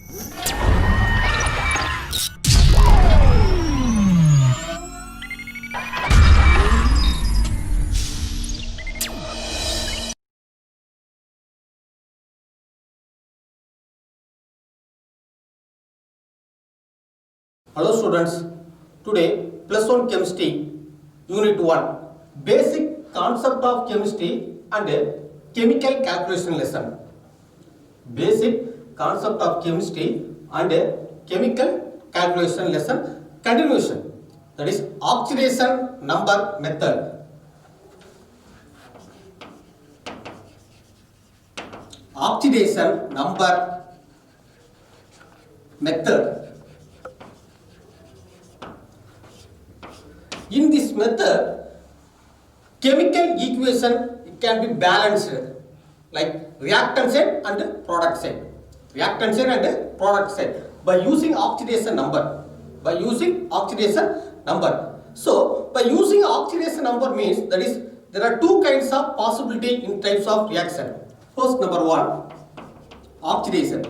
Hello students, today plus 1 chemistry unit 1 basic concept of chemistry and chemical calculation lesson. Basic concept of chemistry and chemical calculation lesson continuation, that is oxidation number method. Oxidation number method. In this method, chemical equation can be balanced like reactant side and product side. Reactant side and product side by using oxidation number. By using oxidation number. So, by using oxidation number means that is there are two kinds of possibility in types of reaction. First, number one, oxidation.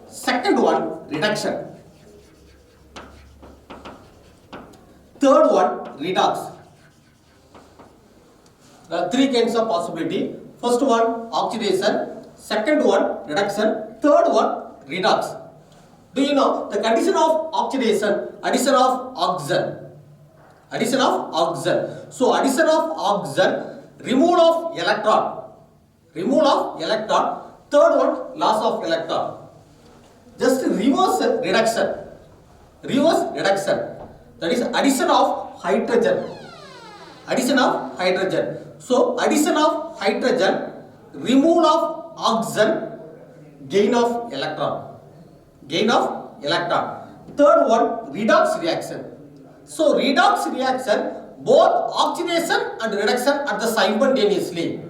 Second one, reduction. Third one, redox. There are three kinds of possibility. First one, oxidation. Second one, reduction. Third one, redox. Do you know the condition of oxidation? Addition of oxygen. Addition of oxygen. So addition of oxygen, removal of electron. Removal of electron. Third one, loss of electron. Just reverse reduction. Reverse reduction. That is addition of hydrogen. Addition of hydrogen. So addition of hydrogen, removal of oxygen, gain of electron. Gain of electron. Third one, redox reaction. So redox reaction, both oxidation and reduction at the simultaneously.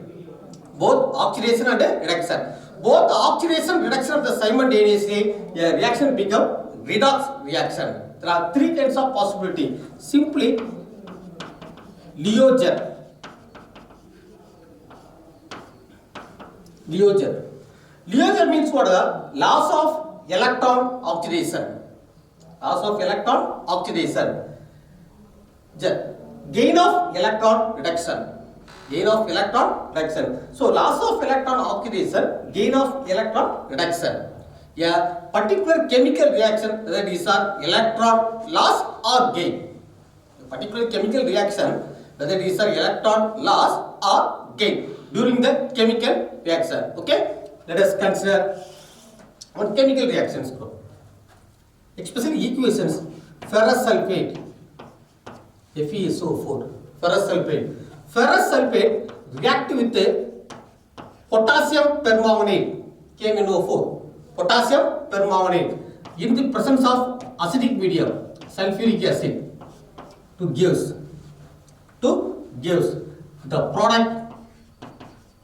Both oxidation and reduction. Both oxidation and reduction at the simultaneously, a reaction become redox reaction. There are three kinds of possibility. Simply Leogen. Leogen. Leogen means what? Loss of electron oxidation. Loss of electron oxidation. Gain of electron reduction. Gain of electron reduction. So loss of electron oxidation, gain of electron reduction. A particular chemical reaction, whether these are electron loss or gain. A particular chemical reaction, whether these are electron loss or gain during the chemical reaction. Okay, let us consider what chemical reactions go. Especially equations. Ferrous sulfate, FeSO4. Ferrous sulfate. Ferrous sulfate react with potassium permanganate, KMnO4. Potassium permanganate in the presence of acidic medium, sulfuric acid, to gives the product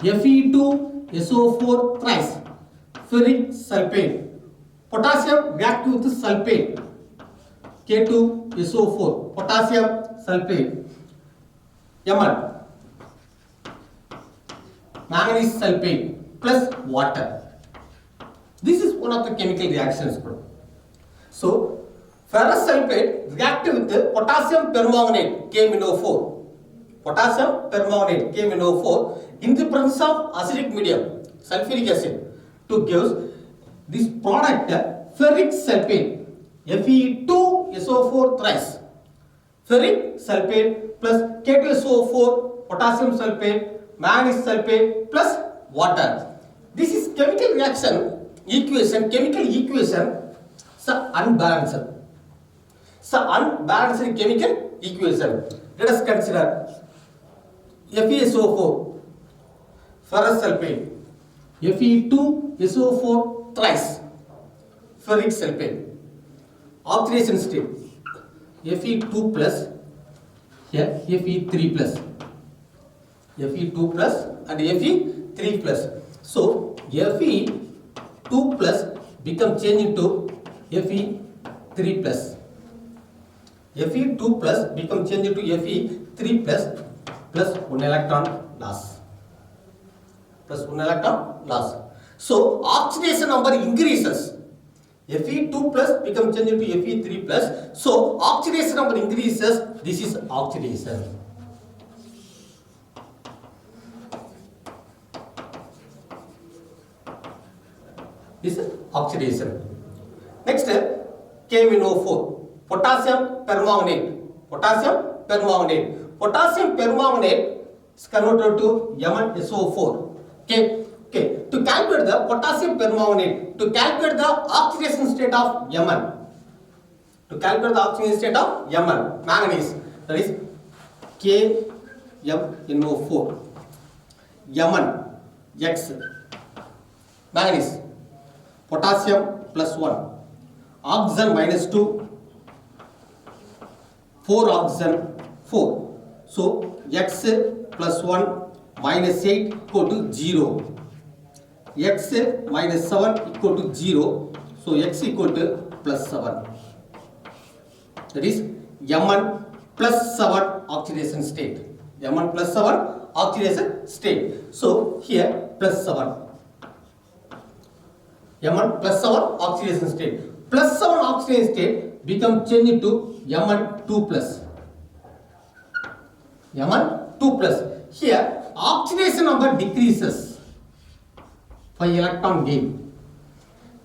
Fe2SO4 thrice ferric sulfate. Potassium react with sulfate, K2SO4, potassium sulfate. Mn, manganese sulfate plus water. This is one of the chemical reactions, bro. So, ferrous sulfate react with potassium permanganate, KMnO4. Potassium permanganate, KMnO4 in the presence of acidic medium, sulfuric acid, to give this product ferric sulfate, Fe2SO4 thrice. Ferric sulfate plus K2SO4, potassium sulfate, manganese sulfate plus water. This is chemical reaction. Chemical equation, unbalanced. Unbalanced chemical equation. Let us consider FeSO4, ferrous sulfate, Fe2SO4 thrice, ferric sulfate. Oxidation state, Fe2 plus, here Fe3 plus, Fe2 plus and Fe3 plus. So Fe2 plus become changed into Fe3 plus. Fe2 plus become changed to Fe3 plus 1 electron loss. Plus 1 electron loss. So oxidation number increases. Fe2 plus become changed to Fe3 plus. So oxidation number increases. This is oxidation. This is oxidation. Next, KMnO4, potassium permanganate. Potassium permanganate. Potassium permanganate is converted to MnSO4. Okay. To calculate the potassium permanganate, to calculate the oxidation state of Mn. To calculate the oxidation state of Mn, manganese, that is KMnO4. Mn, X, manganese. Potassium plus 1, oxygen minus 2, 4 oxygen 4. So X plus 1 minus 8 equal to 0. X minus 7 equal to 0. So X equal to plus 7. That is Mn plus 7 oxidation state. Mn plus 7 oxidation state. So here plus 7. Mn plus 7 oxidation state. Plus 7 oxidation state become changed to Mn2 plus. Mn2 plus. Here oxidation number decreases. 5 electron gain.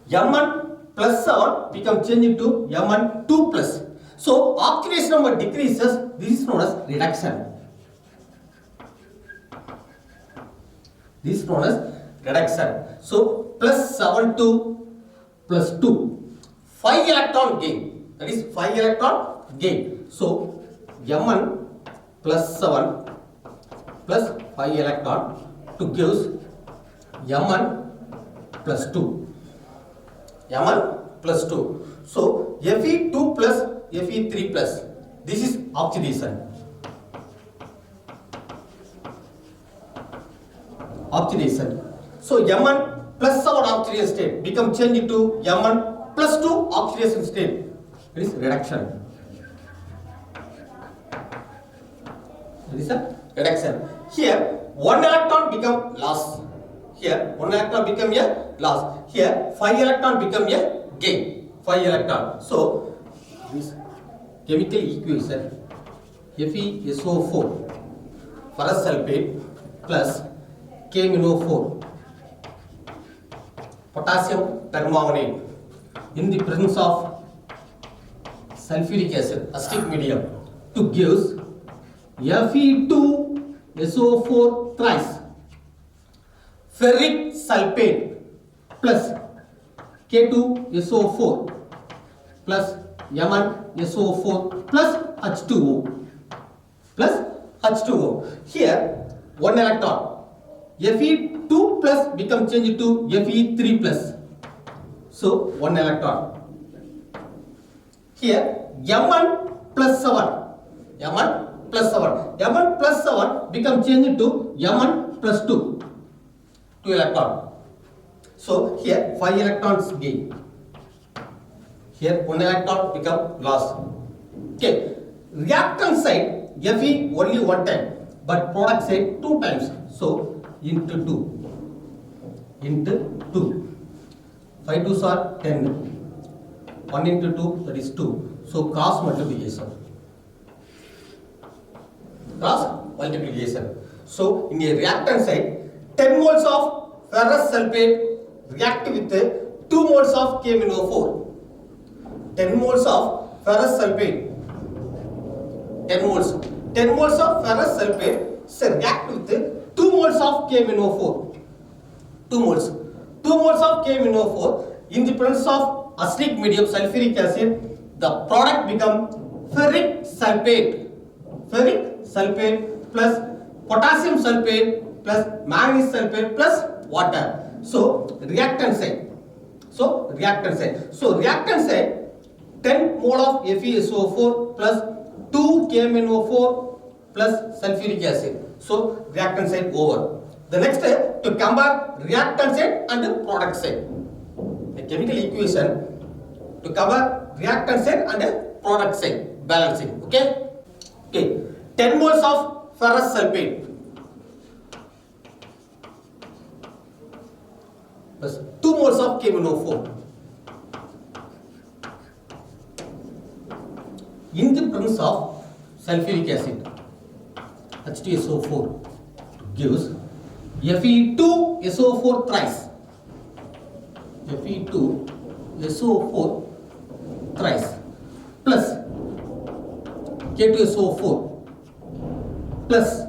Mn plus 7 become changed to Mn2 plus. So oxidation number decreases. This is known as reduction. This is known as reduction. So plus 7 to plus 2, 5 electron gain. That is 5 electron gain. So Mn plus 7 plus 5 electron to gives Mn plus 2. Mn plus 2. So Fe2 plus Fe3 plus. This is oxidation. Oxidation. So Mn plus 7 oxidation state become changed to Mn plus 2 oxidation state. It is reduction. It is a reduction. Here 1 electron become loss. Here 1 electron become a loss. Here 5 electron become a gain. 5 electron. So this chemical equation FeSO4 ferrous sulfate plus KMnO4 potassium permanganate in the presence of sulfuric acid acidic medium to gives Fe2SO4 thrice ferric sulfate plus K2SO4 plus MnSO4 plus H2O. Here 1 electron. Fe2 plus become changed to Fe3 plus. So 1 electron. Here Mn plus 7. Mn plus 7. Mn plus 7 become changed to Mn plus 2. 2 electron. So here 5 electrons gain. Here 1 electron become lost. Okay. Reactant side Fe only 1 time, but product side 2 times. So into 2. Into 2. 5 2s are 10. 1 into 2, that is 2. So cross multiplication. So in a reactant side, 10 moles of ferrous sulfate react with 2 moles of KMnO4. 10 moles of ferrous sulfate. 10 moles of ferrous sulfate react with 2 moles of KMnO4. 2 moles of KMnO4 in the presence of acidic medium sulfuric acid, the product become ferric sulfate plus potassium sulfate plus manganese sulfate plus water. So reactant side. So reactant side 10 mole of FeSO4 plus 2 KMnO4 plus sulfuric acid. So reactant side over. The next step to compare reactant side and the product side. The chemical equation to cover reactant side and the product side balancing. Okay. 10 moles of ferrous sulfate. plus 2 moles of KMnO4. In the presence of sulfuric acid, H2SO4 gives Fe2SO4 thrice. Fe2SO4 thrice plus K2SO4 plus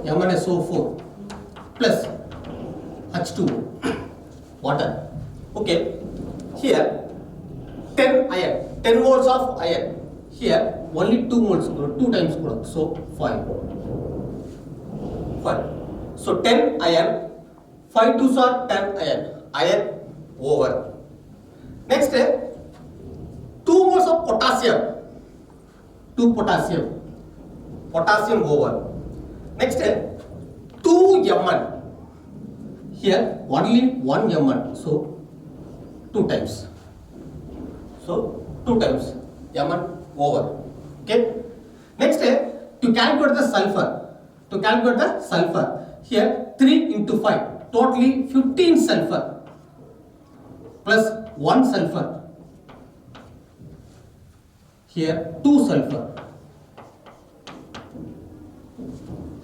MnSO4 plus H2O water. Okay, here 10 iron, 10 moles of iron. Here only 2 moles, 2 times, so 5. So 10 iron, 5 2s are 10 iron. Iron over. Next, 2 moles of potassium. 2 potassium. Potassium over. Next, 2 Mn. Here only 1 Mn, so 2 times. So 2 times Mn over. Okay. Next, to calculate the sulfur. Here 3 into 5, totally 15 sulfur plus 1 sulfur. Here 2 sulfur.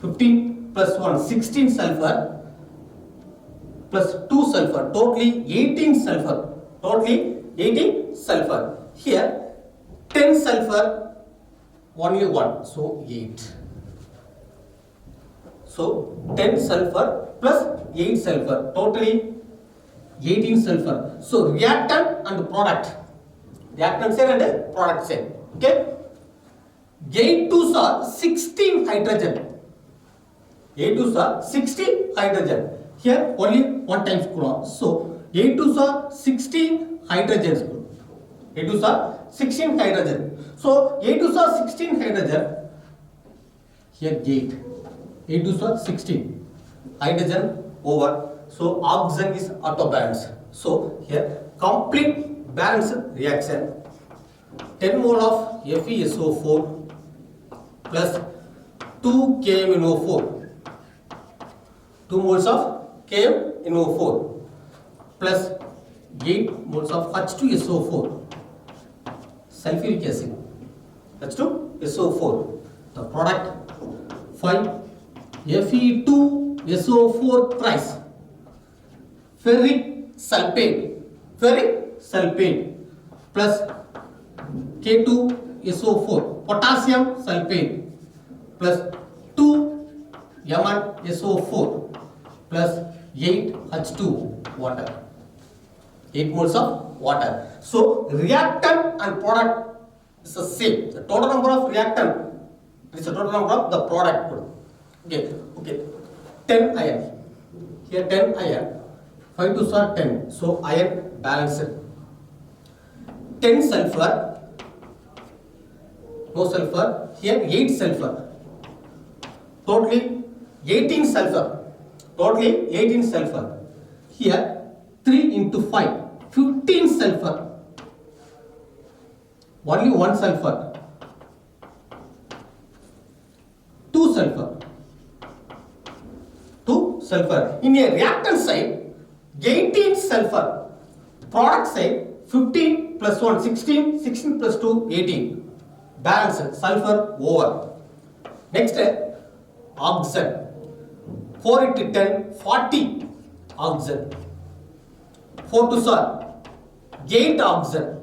15 plus 1, 16 sulfur plus 2 sulfur, totally 18 sulfur. Here 10 sulfur, only 1, so 8. So 10 sulfur plus 8 sulfur, totally 18 sulfur. So reactant and product. Reactant side and product side. Okay. 8 2s are 16 hydrogen. 8 2s are 16 hydrogen. Here only 1 times coulomb. So 8 2s are 16 hydrogens. 8 2s are 16 hydrogen. So 8 2s are 16 hydrogen. Here 8. 8 2s are 16 hydrogen over. So oxygen is auto balance. So here complete balance reaction. 10 mole of FeSO4 plus 2 KMnO4. 2 moles of KMnO4 plus 8 moles of H2SO4 sulfuric acid. H2SO4. The product 5 Fe2SO4 thrice ferric sulfate plus K2SO4 potassium sulfate plus 2 MnSO4 plus 8 H2 water. 8 moles of water. So reactant and product is the same. The total number of reactant is the total number of the product. Okay. 10 iron. Here 10 iron. 5 2s are 10. So iron balanced. 10 sulfur. No sulfur. Here 8 sulfur. Totally 18 sulfur. Here 3 into 5. 15 sulfur. Only 1 sulfur. 2 sulfur. In a reactant side, 18 sulfur. Product side, 15 plus 1, 16. 16 plus 2, 18. Balance sulfur over. Next, oxygen. 4 into 10, 40 oxygen. 4 2s are 8 oxygen.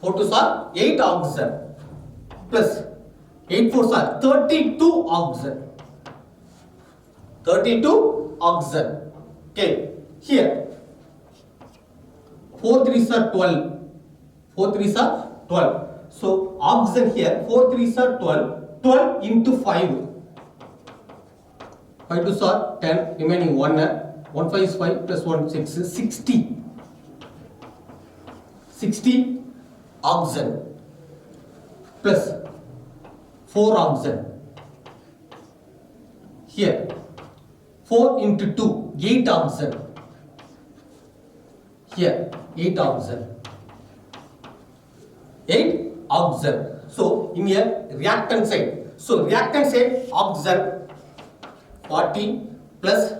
4 2s are 8 oxygen plus 8 4s are 32 oxygen. 32 oxygen. Okay. Here 4 3s are 12. 4 3s are 12. So oxygen here 4 3s are 12. 12 into 5. 5 2s are 10. Remaining 1. 1 5 is 5 plus 1 6 is 60. 60 oxygen plus 4 oxygen. Here 4 into 2, 8 oxygen. Here 8 oxygen. 8 oxygen. So in here reactant side. So reactant side oxygen 40 plus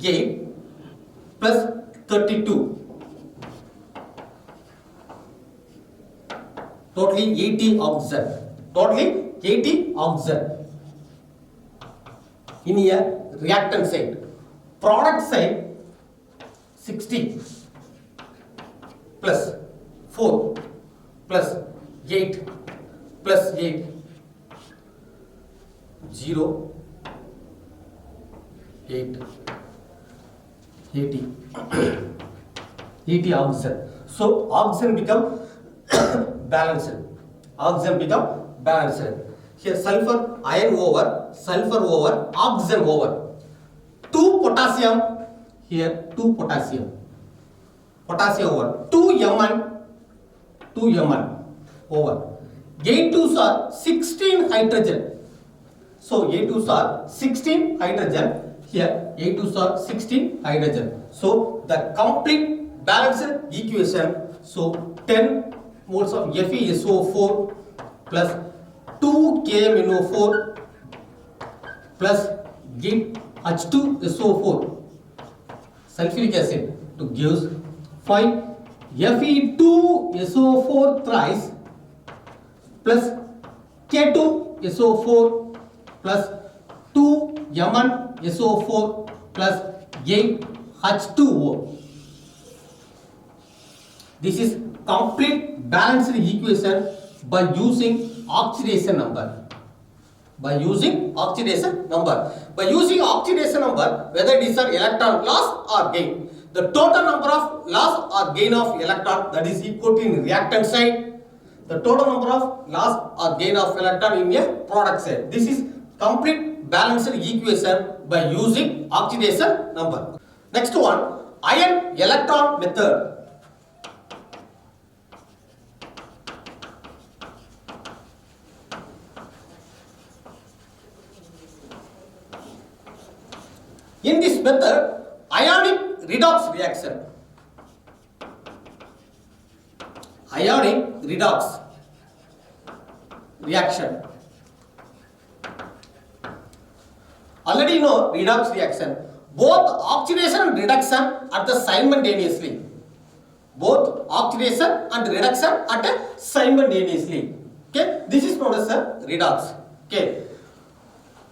8 plus 32. Totally 80 oxygen. Totally 80 oxygen. In a reactant side. Product side 60 plus 4 plus 8 plus 8 0 8 80 80 oxygen. So oxygen become balanced. Oxygen become balanced. Here sulfur iron over sulfur over oxygen over 2 potassium. Here 2 potassium. Potassium over 2 Mn over 8 2s are 16 hydrogen. So 8 2s are 16 hydrogen. Here 8 2s are 16 hydrogen. So the complete balanced equation. So 10 moles of FeSO4 plus 2 KMnO4 plus H2SO4 sulfuric acid to gives 5 Fe2SO4 thrice plus K2SO4 plus 2 MnSO4 plus 8 H2O. This is complete balanced equation by using oxidation number. By using oxidation number. By using oxidation number, whether it is an electron loss or gain, the total number of loss or gain of electron, that is equal to in reactant side, the total number of loss or gain of electron in a product side. This is complete balanced equation by using oxidation number. Next one, ion electron method. In this method, ionic redox reaction. Ionic redox reaction. Already you know redox reaction. Both oxidation and reduction at the simultaneously. Both oxidation and reduction at the simultaneously. Okay, this is known as a redox. Okay,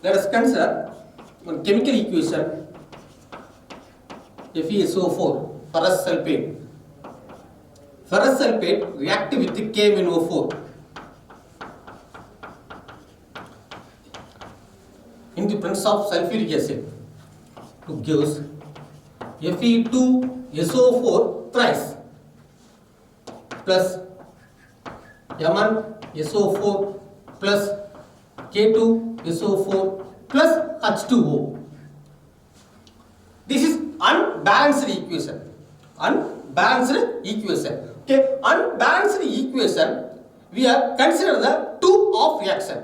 let us consider one chemical equation. FeSO4, ferrous sulfate. Ferrous sulfate react with KMnO4. In the presence of sulfuric acid to gives Fe2SO4 thrice plus MnSO4 plus K2SO4 plus H2O. This is unbalanced equation. Unbalanced equation. Okay, unbalanced equation, we are consider the two of reaction.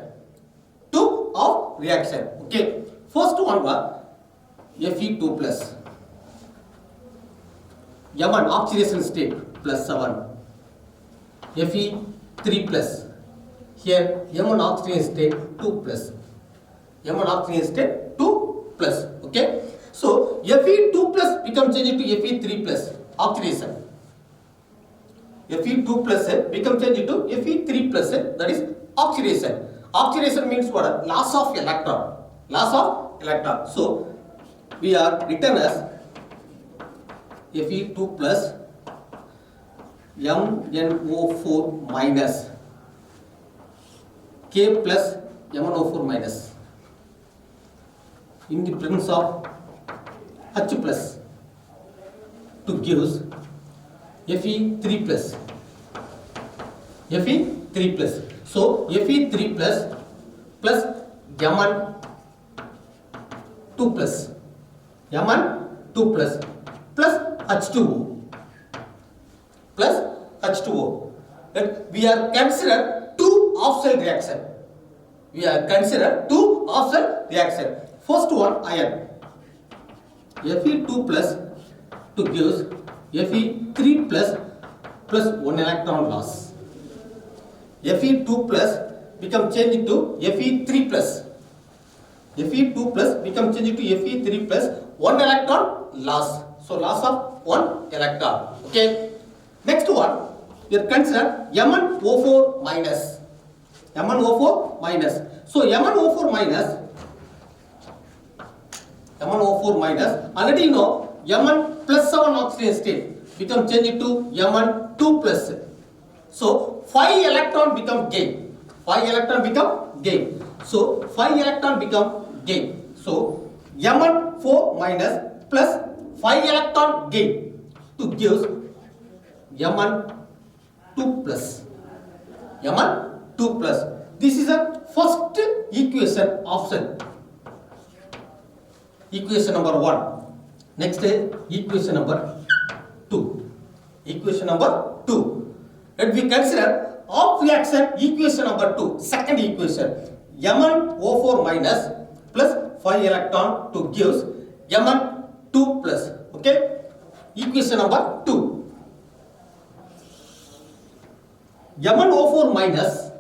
Two of reaction. Okay, first one was Fe2 plus Mn oxidation state plus 7. Fe3 plus. Here Mn oxidation state 2 plus. Mn oxidation state 2 plus. Okay. So Fe2 plus becomes changed to Fe3 plus oxidation. Fe2 plus becomes changed to Fe3 plus, that is oxidation. Oxidation means what? Loss of electron. Loss of electron. So we are written as Fe2 plus MnO4 minus K plus MnO4 minus in the presence of H plus to gives Fe3 plus. Fe3 plus. So Fe3 plus plus Mn2 plus. Mn2 plus plus H2O. Plus H2O. That we are considered two off-cell reaction. We are considered two off-cell reaction. First one, iron. Fe2 plus to gives Fe3 plus plus 1 electron loss. Fe2 plus become changed to Fe3 plus. Fe2 plus become changed to Fe3 plus one electron loss. So loss of one electron. Okay. Next one, you consider MnO4 minus. MnO4 minus. So MnO4 minus. MnO4 minus. Already you know Mn plus 7 oxygen state become changed to Mn2 plus. So 5 electron become gain. 5 electron become gain. So 5 electron become gain. So Mn4 minus plus 5 electron gain to gives Mn2 plus. Mn2 plus. This is a first equation option. Equation number 1. Next equation number 2. Equation number 2. Let we consider off reaction equation number 2. Second equation. MnO4 minus plus 5 electron to gives Mn2 plus. Okay. Equation number 2. MnO4 minus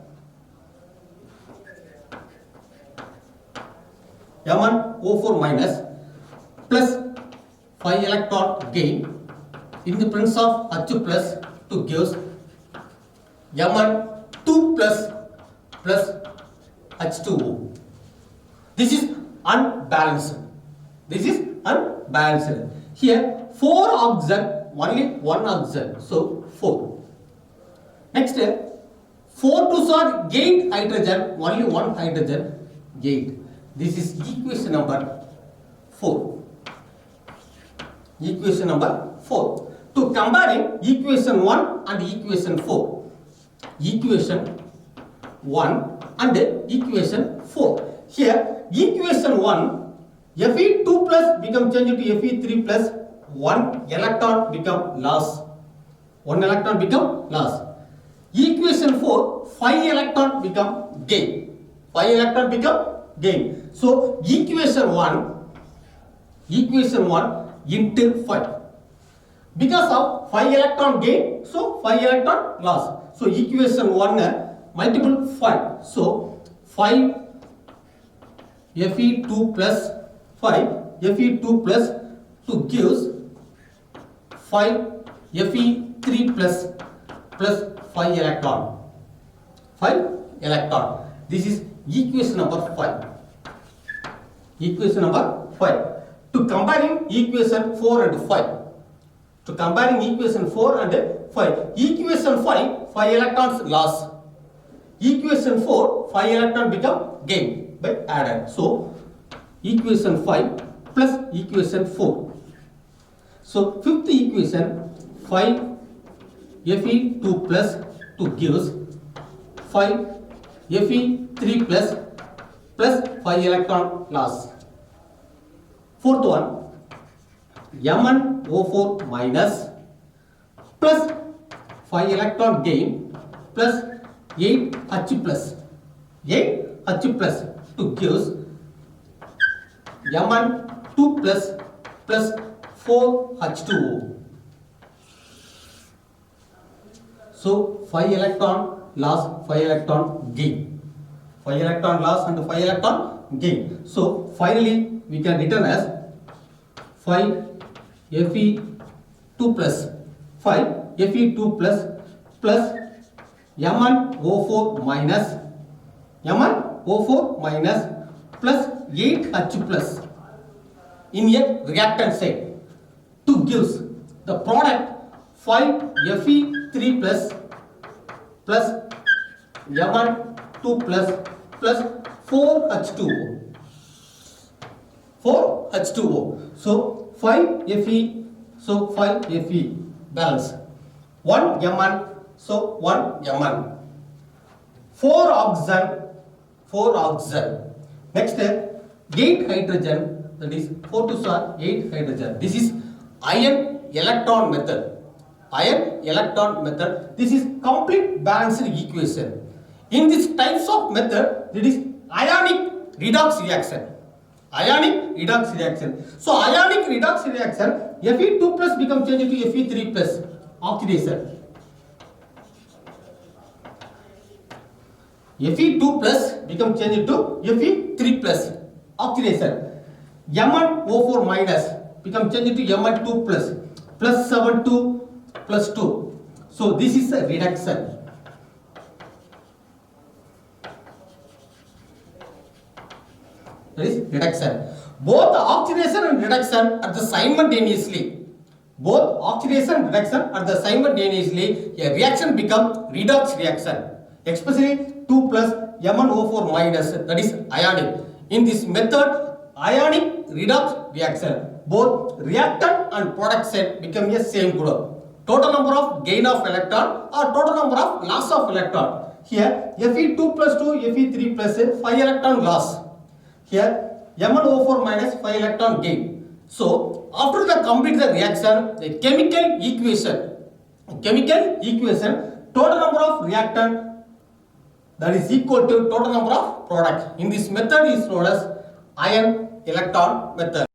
MnO4 minus plus 5 electron gain in the presence of H plus to gives Mn2 plus plus H2O. This is unbalanced. This is unbalanced. Here 4 oxygen, only 1 oxygen. So 4. Next 4 2s are 8 hydrogen, only 1 hydrogen, 8. This is equation number 4. Equation number 4. To comparing equation 1 and equation 4. Equation 1 and equation 4. Here equation 1, Fe2 plus become changed to Fe3 plus 1 electron become loss. 1 electron become loss. Equation 4, 5 electron become gain. 5 electron become gain. So equation 1 into 5. Because of 5 electron gain, so 5 electron loss. So equation 1 multiple 5. So 5 Fe2 plus 5 Fe2 plus 2 gives 5 Fe3 plus 5 electron. 5 electron. This is equation number 5. Equation number 5. To comparing equation 4 and 5. To comparing equation 4 and 5. Equation 5, 5 electrons loss. Equation 4, 5 electron become gain by added. So equation 5 plus equation 4. So fifth equation 5 Fe2 plus 2 gives 5 Fe3 plus 5 electron loss. Fourth one, MnO4 minus plus 5 electron gain plus 8 H plus 8 H plus 2 gives Mn2 plus 4 H2O. So 5 electron loss, 5 electron gain. 5 electron loss and 5 electron gain. So finally we can return as 5 Fe2 plus 5 Fe2 plus MnO4 minus plus 8 H plus in a reactant side to gives the product 5 Fe3 plus Mn2 plus 4 H2O. 4 H2O. So 5 Fe, so 5 Fe balance. 1 Mn, so 1 Mn. 4 oxygen. Next 8 hydrogen, that is 4 to 8 hydrogen. This is ion electron method. Ion electron method. This is complete balanced equation. In this types of method, it is ionic redox reaction. Ionic redox reaction. So ionic redox reaction, Fe2 plus become changed to Fe3 plus oxidation. Fe2 plus become changed to Fe3 plus oxidation. Mn O4 minus become changed to Mn2 plus 7 2 plus 2. So this is a reduction. That is reduction. Both oxidation and reduction are the simultaneously. Both oxidation and reduction are the simultaneously. A reaction become redox reaction. Especially 2 plus MnO4 minus, that is ionic. In this method, ionic redox reaction, both reactant and product set become a same group. Total number of gain of electron or total number of loss of electron. Here Fe2 plus 2, Fe3 plus 5 electron loss. Here MnO4 minus 5 electron gain. So after the complete the reaction, the chemical equation, total number of reactant that is equal to total number of product. In this method is known as ion electron method.